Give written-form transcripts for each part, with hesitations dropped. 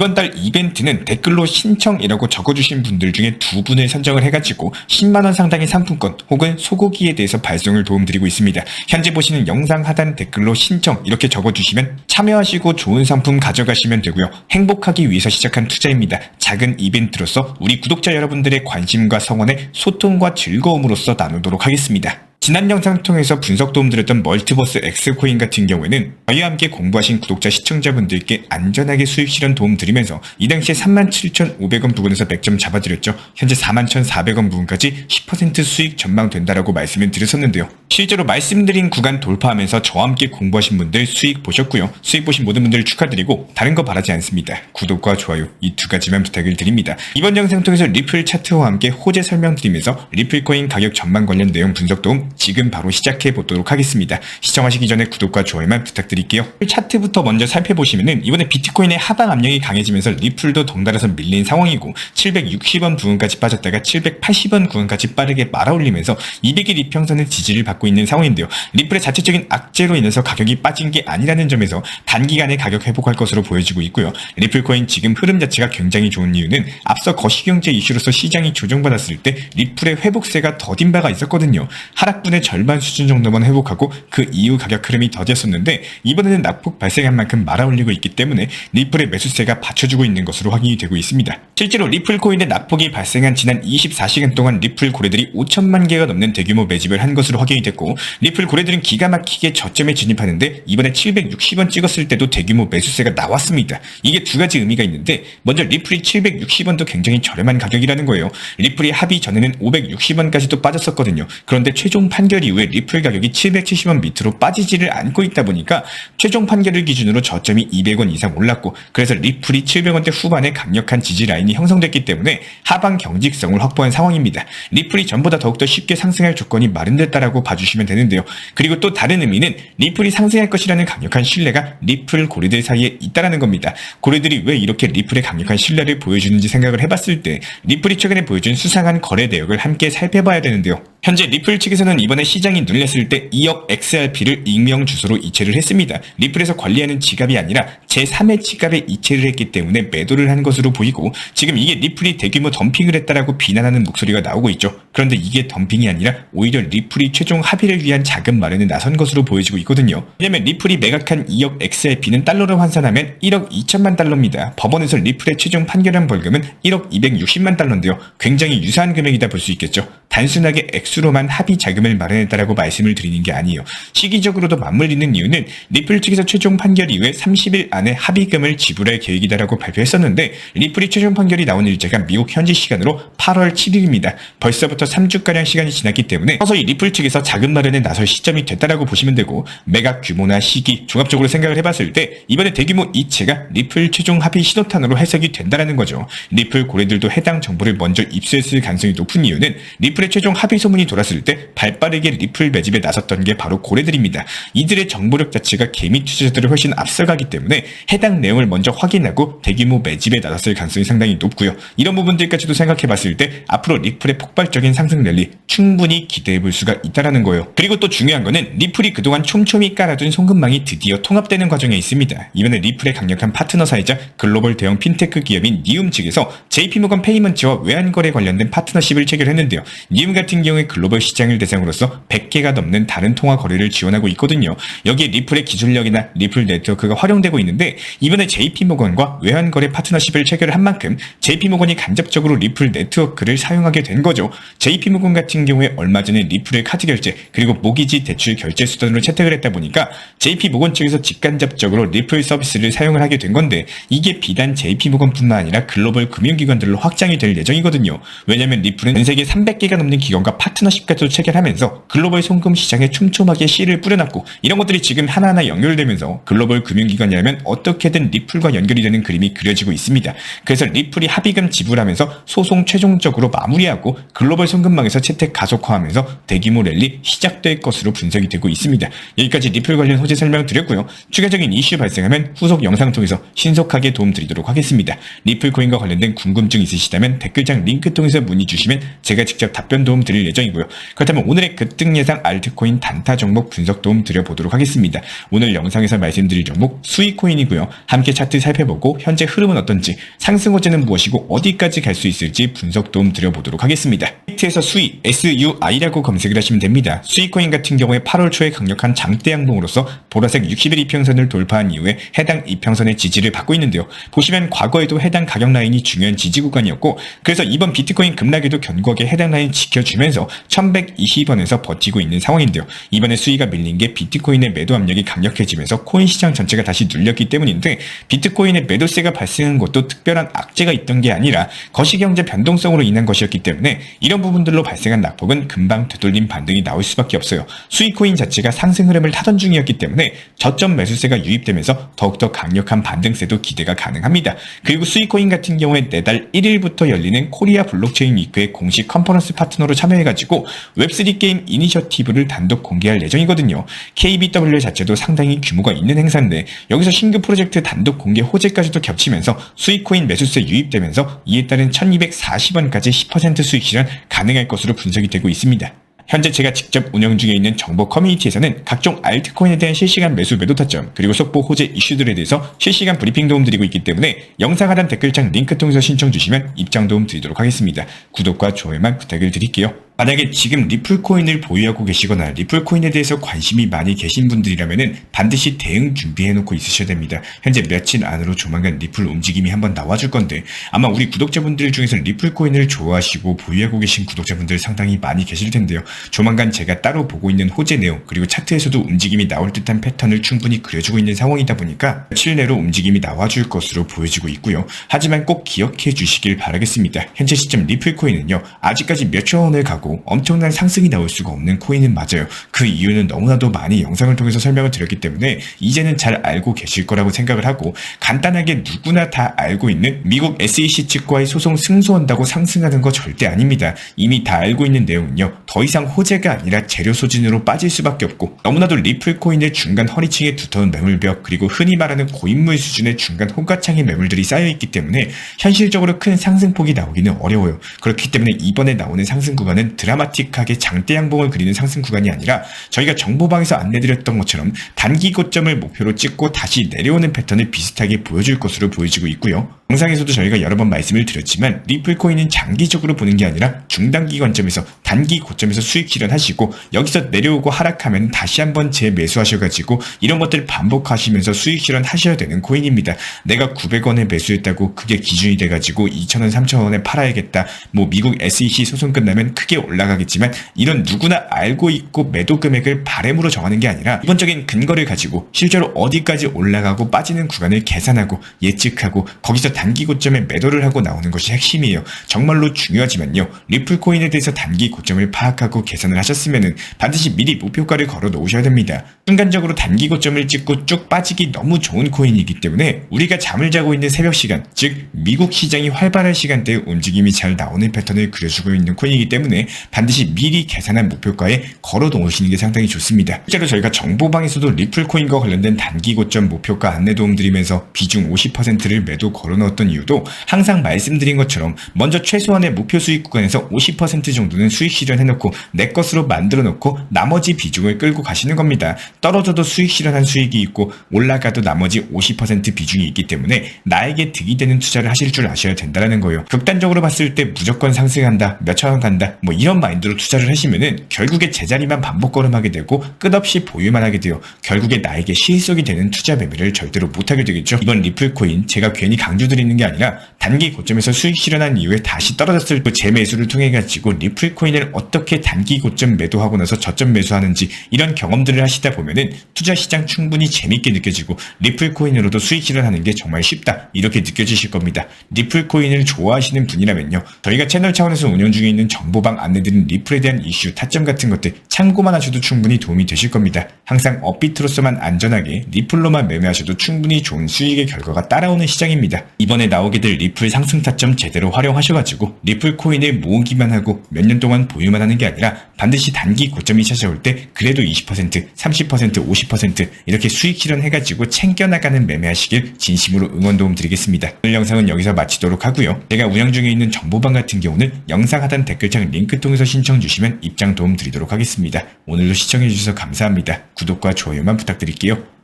이번 달 이벤트는 댓글로 신청이라고 적어주신 분들 중에 2분을 선정을 해가지고 10만원 상당의 상품권 혹은 소고기에 대해서 발송을 도움드리고 있습니다. 현재 보시는 영상 하단 댓글로 신청 이렇게 적어주시면 참여하시고 좋은 상품 가져가시면 되고요. 행복하기 위해서 시작한 투자입니다. 작은 이벤트로서 우리 구독자 여러분들의 관심과 성원에 소통과 즐거움으로써 나누도록 하겠습니다. 지난 영상 통해서 분석 도움드렸던 멀티버스 X코인 같은 경우에는 저희와 함께 공부하신 구독자 시청자분들께 안전하게 수익 실현 도움드리면서 이 당시에 37,500원 부근에서 100점 잡아드렸죠. 현재 41,400원 부근까지 10% 수익 전망된다라고 말씀을 드렸었는데요. 실제로 말씀드린 구간 돌파하면서 저와 함께 공부하신 분들 수익 보셨고요. 수익 보신 모든 분들 축하드리고 다른 거 바라지 않습니다. 구독과 좋아요 이 2가지만 부탁을 드립니다. 이번 영상 통해서 리플 차트와 함께 호재 설명드리면서 리플 코인 가격 전망 관련 내용 분석 도움 지금 바로 시작해 보도록 하겠습니다. 시청하시기 전에 구독과 좋아요만 부탁드릴게요. 차트부터 먼저 살펴보시면은 이번에 비트코인의 하방 압력이 강해지면서 리플도 덩달아서 밀린 상황이고 760원 부근까지 빠졌다가 780원 구간까지 빠르게 말아올리면서 200일 이평선의 지지를 받고 있는 상황인데요. 리플의 자체적인 악재로 인해서 가격이 빠진 게 아니라는 점에서 단기간에 가격 회복할 것으로 보여지고 있고요. 리플 코인 지금 흐름 자체가 굉장히 좋은 이유는 앞서 거시경제 이슈로서 시장이 조정받았을 때 리플의 회복세가 더딘 바가 있었거든요. 하락분의 절반 수준 정도만 회복하고 그 이후 가격 흐름이 더뎠었는데 이번에는 낙폭 발생한 만큼 말아올리고 있기 때문에 리플의 매수세가 받쳐주고 있는 것으로 확인이 되고 있습니다. 실제로 리플 코인의 낙폭이 발생한 지난 24시간 동안 리플 고래들이 5천만 개가 넘는 대규모 매집을 한 것으로 확인이 됐고 리플 고래들은 기가 막히게 저점에 진입하는데 이번에 760원 찍었을 때도 대규모 매수세가 나왔습니다. 이게 2가지 의미가 있는데 먼저 리플이 760원도 굉장히 저렴한 가격이라는 거예요. 리플이 합의 전에는 560원까지도 빠졌었거든요. 그런데 최종 판결 이후에 리플 가격이 770원 밑으로 빠지지를 않고 있다 보니까 최종 판결을 기준으로 저점이 200원 이상 올랐고 그래서 리플이 700원대 후반에 강력한 지지 라인이 형성됐기 때문에 하방 경직성을 확보한 상황입니다. 리플이 전보다 더욱더 쉽게 상승할 조건이 마련됐다라고 봐주시면 되는데요. 그리고 또 다른 의미는 리플이 상승할 것이라는 강력한 신뢰가 리플 고래들 사이에 있다라는 겁니다. 고래들이 왜 이렇게 리플의 강력한 신뢰를 보여주는지 생각을 해봤을 때 리플이 최근에 보여준 수상한 거래 내역을 함께 살펴봐야 되는데요. 현재 리플 측에서는 이번에 시장이 눌렸을 때 2억 XRP를 익명 주소로 이체를 했습니다. 리플에서 관리하는 지갑이 아니라 제3의 지갑에 이체를 했기 때문에 매도를 한 것으로 보이고 지금 이게 리플이 대규모 덤핑을 했다라고 비난하는 목소리가 나오고 있죠. 그런데 이게 덤핑이 아니라 오히려 리플이 최종 합의를 위한 자금 마련에 나선 것으로 보여지고 있거든요. 왜냐면 리플이 매각한 2억 XRP는 달러로 환산하면 1억 2천만 달러입니다. 법원에서 리플의 최종 판결한 벌금은 1억 260만 달러인데요. 굉장히 유사한 금액이다 볼 수 있겠죠. 단순하게 액수로만 합의 자금을 마련했다라고 말씀을 드리는 게 아니에요. 시기적으로도 맞물리는 이유는 리플 측에서 최종 판결 이후에 30일 안에 합의금을 지불할 계획이다라고 발표했었는데 리플이 최종 판결이 나온 일자가 미국 현지 시간으로 8월 7일입니다. 벌써부터 3주가량 시간이 지났기 때문에 서서히 리플 측에서 자금 마련에 나설 시점이 됐다라고 보시면 되고 매각 규모나 시기 종합적으로 생각을 해봤을 때 이번에 대규모 이체가 리플 최종 합의 신호탄으로 해석이 된다라는 거죠. 리플 고래들도 해당 정보를 먼저 입수했을 가능성이 높은 이유는 리플의 최종 합의 소문이 돌았을 때 발빠르게 리플 매집에 나섰던 게 바로 고래들입니다. 이들의 정보력 자체가 개미 투자자들을 훨씬 앞서가기 때문에 해당 내용을 먼저 확인하고 대규모 매집에 나섰을 가능성이 상당히 높고요. 이런 부분들까지도 생각해봤을 때 앞으로 리플의 폭발적인 상승 랠리 충분히 기대해볼 수가 있다는 거예요. 그리고 또 중요한 거는 리플이 그동안 촘촘히 깔아둔 송금망이 드디어 통합되는 과정에 있습니다. 이번에 리플의 강력한 파트너사이자 글로벌 대형 핀테크 기업인 니움 측에서 JP모건 페이먼트와 외환거래 관련된 파트너십을 체결했는데요. 니움 같은 경우에 글로벌 시장을 대상으로서 100개가 넘는 다른 통화 거래를 지원하고 있거든요. 여기에 리플의 기술력이나 리플 네트워크가 활용되고 있는데 이번에 JP모건과 외환거래 파트너십을 체결한 만큼 JP모건이 간접적으로 리플 네트워크를 사용하게 된 거죠. JP모건 같은 경우에 얼마 전에 리플의 카드 결제 그리고 모기지 대출 결제 수단으로 채택을 했다 보니까 JP모건 측에서 직간접적으로 리플 서비스를 사용을 하게 된 건데 이게 비단 JP모건뿐만 아니라 글로벌 금융기관들로 확장이 될 예정이거든요. 왜냐면 리플은 전 세계 300개가 넘는 기관과 파트너십까지도 체결하면서 글로벌 송금 시장에 촘촘하게 씨를 뿌려놨고 이런 것들이 지금 하나하나 연결되면서 글로벌 금융기관이라면 어떻게든 리플과 연결이 되는 그림이 그려지고 있습니다. 그래서 리플이 합의금 지불하면서 소송 최종적으로 마무리하고 글로벌 송금망에서 채택 가속화하면서 대규모 랠리 시작될 것으로 분석이 되고 있습니다. 여기까지 리플 관련 호재 설명드렸고요. 추가적인 이슈 발생하면 후속 영상 통해서 신속하게 도움드리도록 하겠습니다. 리플 코인과 관련된 궁금증 있으시다면 댓글창 링크 통해서 문의 주시면 제가 직접 답변 도움 드릴 예정이고요. 그렇다면 오늘 오늘의 급등 예상 알트코인 단타 종목 분석 도움 드려보도록 하겠습니다. 오늘 영상에서 말씀드릴 종목 수익코인이고요. 함께 차트 살펴보고 현재 흐름은 어떤지, 상승 호재는 무엇이고 어디까지 갈 수 있을지 분석 도움 드려보도록 하겠습니다. 사이트에서 수익, SUI라고 검색을 하시면 됩니다. 수익코인 같은 경우에 8월 초에 강력한 장대 양봉으로서 보라색 60일 이평선을 돌파한 이후에 해당 이평선의 지지를 받고 있는데요. 보시면 과거에도 해당 가격 라인이 중요한 지지 구간이었고, 그래서 이번 비트코인 급락에도 견고하게 해당 라인 지켜주면서 1120원에서 버티고 있는 상황인데요. 이번에 수위가 밀린 게 비트코인의 매도 압력이 강력해지면서 코인 시장 전체가 다시 눌렸기 때문인데, 비트코인의 매도세가 발생한 것도 특별한 악재가 있던 게 아니라 거시경제 변동성으로 인한 것이었기 때문에 이런 부분들로 발생한 낙폭은 금방 되돌림 반등이 나올 수밖에 없어요. 수익코인 자체가 상승 흐름을 타던 중이었기 때문에 저점 매수세가 유입되면서 더욱더 강력한 반등세도 기대가 가능합니다. 그리고 수익코인 같은 경우에 내달 1일부터 열리는 코리아 블록체인 위크의 공식 컨퍼런스 파트너로 참여해가지고 웹3 게임 이니셔티브를 단독 공개할 예정이거든요. KBW 자체도 상당히 규모가 있는 행사인데 여기서 신규 프로젝트 단독 공개 호재까지도 겹치면서 수익코인 매수세 유입되면서 이에 따른 1240원까지 10% 수익 실현 가능할 것으로 분석이 되고 있습니다. 현재 제가 직접 운영 중에 있는 정보 커뮤니티에서는 각종 알트코인에 대한 실시간 매수 매도 타점, 그리고 속보 호재 이슈들에 대해서 실시간 브리핑 도움 드리고 있기 때문에 영상 하단 댓글창 링크 통해서 신청 주시면 입장 도움 드리도록 하겠습니다. 구독과 좋아요만 부탁을 드릴게요. 만약에 지금 리플코인을 보유하고 계시거나 리플코인에 대해서 관심이 많이 계신 분들이라면 반드시 대응 준비해놓고 있으셔야 됩니다. 현재 며칠 안으로 조만간 리플 움직임이 한번 나와줄 건데, 아마 우리 구독자분들 중에서 리플코인을 좋아하시고 보유하고 계신 구독자분들 상당히 많이 계실 텐데요. 조만간 제가 따로 보고 있는 호재 내용, 그리고 차트에서도 움직임이 나올 듯한 패턴을 충분히 그려주고 있는 상황이다 보니까 며칠 내로 움직임이 나와줄 것으로 보여지고 있고요. 하지만 꼭 기억해 주시길 바라겠습니다. 현재 시점 리플코인은요, 아직까지 몇천 원을 가고 엄청난 상승이 나올 수가 없는 코인은 맞아요. 그 이유는 너무나도 많이 영상을 통해서 설명을 드렸기 때문에 이제는 잘 알고 계실 거라고 생각을 하고, 간단하게 누구나 다 알고 있는 미국 SEC 측과의 소송 승소한다고 상승하는 거 절대 아닙니다. 이미 다 알고 있는 내용은요, 더 이상 호재가 아니라 재료 소진으로 빠질 수밖에 없고, 너무나도 리플코인의 중간 허리층에 두터운 매물벽, 그리고 흔히 말하는 고인물 수준의 중간 호가창의 매물들이 쌓여있기 때문에 현실적으로 큰 상승폭이 나오기는 어려워요. 그렇기 때문에 이번에 나오는 상승 구간은 드라마틱하게 장대 양봉을 그리는 상승 구간이 아니라 저희가 정보방에서 안내드렸던 것처럼 단기 고점을 목표로 찍고 다시 내려오는 패턴을 비슷하게 보여줄 것으로 보여지고 있고요. 영상에서도 저희가 여러 번 말씀을 드렸지만 리플코인은 장기적으로 보는 게 아니라 중단기 관점에서 단기 고점에서 수익 실현하시고, 여기서 내려오고 하락하면 다시 한번 재매수하셔가지고 이런 것들 반복하시면서 수익 실현하셔야 되는 코인입니다. 내가 900원에 매수했다고 그게 기준이 돼가지고 2,000원, 3,000원에 팔아야겠다, 뭐 미국 SEC 소송 끝나면 크게 올라가겠지만, 이런 누구나 알고 있고 매도 금액을 바램으로 정하는 게 아니라 기본적인 근거를 가지고 실제로 어디까지 올라가고 빠지는 구간을 계산하고 예측하고 거기서 단기 고점에 매도를 하고 나오는 것이 핵심이에요. 정말로 중요하지만요, 리플코인에 대해서 단기 고점을 파악하고 계산을 하셨으면 반드시 미리 목표가를 걸어 놓으셔야 됩니다. 순간적으로 단기 고점을 찍고 쭉 빠지기 너무 좋은 코인이기 때문에 우리가 잠을 자고 있는 새벽 시간, 즉 미국 시장이 활발한 시간대에 움직임이 잘 나오는 패턴을 그려주고 있는 코인이기 때문에 반드시 미리 계산한 목표가에 걸어 놓으시는 게 상당히 좋습니다. 실제로 저희가 정보방에서도 리플코인과 관련된 단기 고점 목표가 안내 도움 드리면서 비중 50%를 매도 걸어 넣었던 이유도 항상 말씀드린 것처럼 먼저 최소한의 목표 수익 구간에서 50% 정도는 수익 실현해놓고 내 것으로 만들어 놓고 나머지 비중을 끌고 가시는 겁니다. 떨어져도 수익 실현한 수익이 있고 올라가도 나머지 50% 비중이 있기 때문에 나에게 득이 되는 투자를 하실 줄 아셔야 된다는 거예요. 극단적으로 봤을 때 무조건 상승한다, 몇천 원 간다, 뭐 이런 마인드로 투자를 하시면은 결국에 제자리만 반복 걸음하게 되고 끝없이 보유만 하게 돼요. 결국에 나에게 실속이 되는 투자 매매를 절대로 못하게 되겠죠. 이번 리플코인 제가 괜히 강조드리는 게 아니라 단기 고점에서 수익 실현한 이후에 다시 떨어졌을 때 재매수를 통해 가지고 리플코인을 어떻게 단기 고점 매도하고 나서 저점 매수하는지 이런 경험들을 하시다 보면은 투자 시장 충분히 재밌게 느껴지고 리플코인으로도 수익 실현하는 게 정말 쉽다, 이렇게 느껴지실 겁니다. 리플코인을 좋아하시는 분이라면요, 저희가 채널 차원에서 운영 중에 있는 정보방 안내드린 리플에 대한 이슈, 타점 같은 것들 참고만 하셔도 충분히 도움이 되실 겁니다. 항상 업비트로서만 안전하게 리플로만 매매하셔도 충분히 좋은 수익의 결과가 따라오는 시장입니다. 이번에 나오게 될 리플 상승 타점 제대로 활용하셔가지고 리플 코인을 모으기만 하고 몇 년 동안 보유만 하는 게 아니라 반드시 단기 고점이 찾아올 때 그래도 20%, 30%, 50% 이렇게 수익 실현해가지고 챙겨나가는 매매하시길 진심으로 응원 도움 드리겠습니다. 오늘 영상은 여기서 마치도록 하고요. 제가 운영 중에 있는 정보방 같은 경우는 영상 하단 댓글창 링크 통해서 신청 주시면 입장 도움 드리도록 하겠습니다. 오늘도 시청해주셔서 감사합니다. 구독과 좋아요만 부탁드릴게요.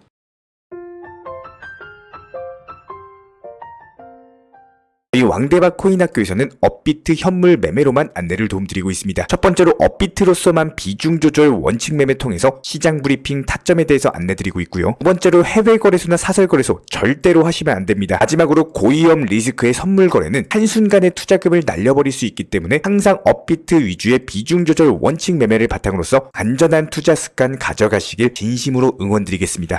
저희 왕대박 코인학교에서는 업비트 현물 매매로만 안내를 도움드리고 있습니다. 첫 번째로 업비트로서만 비중 조절 원칙 매매 통해서 시장 브리핑 타점에 대해서 안내드리고 있고요. 두 번째로 해외 거래소나 사설 거래소 절대로 하시면 안 됩니다. 마지막으로 고위험 리스크의 선물 거래는 한순간에 투자금을 날려버릴 수 있기 때문에 항상 업비트 위주의 비중 조절 원칙 매매를 바탕으로서 안전한 투자 습관 가져가시길 진심으로 응원드리겠습니다.